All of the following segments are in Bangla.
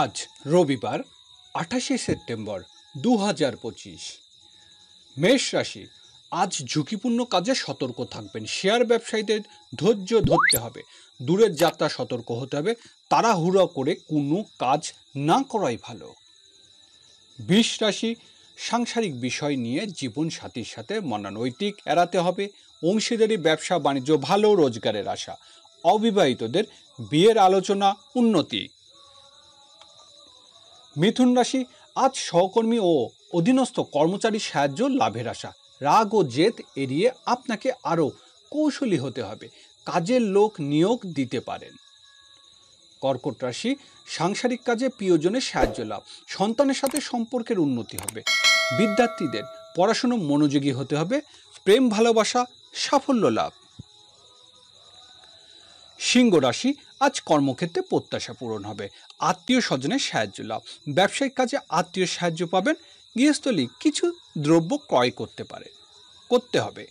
আজ রবিবার 28শে সেপ্টেম্বর 2025। মেষ রাশি, আজ ঝুঁকিপূর্ণ কাজে সতর্ক থাকবেন। শেয়ার ব্যবসায়ীদের ধৈর্য ধরতে হবে, দূরের যাত্রা সতর্ক হতে হবে, তাড়াহুড়ো করে কোনো কাজ না করাই ভালো। বৃষ রাশি, সাংসারিক বিষয় নিয়ে জীবন সাথীর সাথে মনোনৈতিক এড়াতে হবে। অংশীদারি ব্যবসা বাণিজ্য ভালো রোজগারের আশা। অবিবাহিতদের বিয়ের আলোচনা উন্নতি। মিথুন রাশি, আজ সহকর্মী ও অধীনস্থ কর্মচারীর সাহায্য লাভের আশা। রাগ ও জেদ এড়িয়ে আপনাকে আরও কৌশলী হতে হবে, কাজের লোক নিয়োগ দিতে পারেন। কর্কট রাশি, সাংসারিক কাজে প্রিয়জনের সাহায্য লাভ, সন্তানের সাথে সম্পর্কের উন্নতি হবে। বিদ্যার্থীদের পড়াশুনো মনোযোগী হতে হবে, প্রেম ভালোবাসা সাফল্য লাভ। সিংহ রাশি, আজ কর্মক্ষেত্রে প্রত্যাশা পূরণ হবে, আত্মীয় স্বজনের সাহায্য লাভ, ব্যবসায়িক কাজে আত্মীয় সাহায্য পাবেন। গৃহস্থলী কিছু দ্রব্য ক্রয় করতে হবে।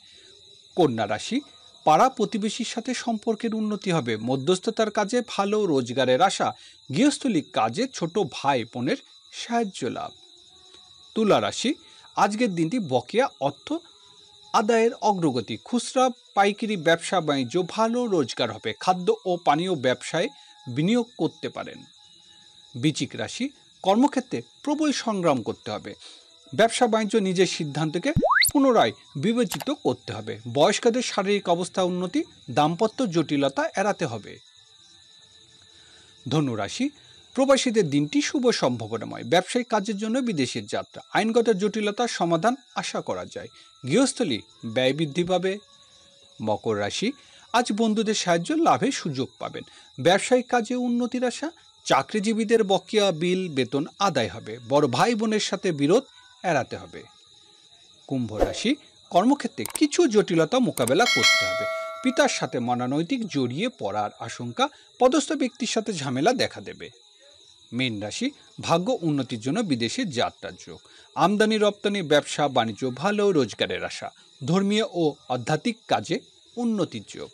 কন্যা রাশি, পাড়া প্রতিবেশীর সাথে সম্পর্কের উন্নতি হবে, মধ্যস্থতার কাজে ভালো রোজগারের আশা। গৃহস্থলী কাজে ছোট ভাই বোনের সাহায্য লাভ। তুলা রাশি, আজকের দিনটি বকেয়া অর্থ আদায়ের অগ্রগতি, খুচরা পাইকারি ব্যবসা বাণিজ্য ভালো রোজগার হবে, খাদ্য ও পানীয় ব্যবসায় বিনিয়োগ করতে পারেন। বৃশ্চিক রাশি, কর্মক্ষেত্রে প্রবল সংগ্রাম করতে হবে, ব্যবসা বাণিজ্য নিজের সিদ্ধান্তকে পুনরায় বিবেচিত করতে হবে। বয়স্কদের শারীরিক অবস্থা উন্নতি, দাম্পত্য জটিলতা এড়াতে হবে। ধনু রাশি, প্রবাসীদের দিনটি শুভ সম্ভাবনাময়, ব্যবসায়িক কাজের জন্য বিদেশের যাত্রা, আইনগত জটিলতার সমাধান আশা করা যায়। গৃহস্থলী ব্যয় বৃদ্ধি পাবে। মকর রাশি, আজ বন্ধুদের সাহায্য লাভের সুযোগ পাবেন, ব্যবসায়িক কাজে উন্নতির আশা। চাকরিজীবীদের বকেয়া বিল বেতন আদায় হবে, বড় ভাই বোনের সাথে বিরোধ এড়াতে হবে। কুম্ভ রাশি, কর্মক্ষেত্রে কিছু জটিলতা মোকাবেলা করতে হবে, পিতার সাথে মনোনৈতিক জড়িয়ে পড়ার আশঙ্কা, পদস্থ ব্যক্তির সাথে ঝামেলা দেখা দেবে। মীন রাশি, ভাগ্য উন্নতির জন্য বিদেশে যাত্রার যোগ, আমদানি রপ্তানি ব্যবসা বাণিজ্য ভালো রোজগারের আশা। ধর্মীয় ও আধ্যাত্মিক কাজে উন্নতির যোগ।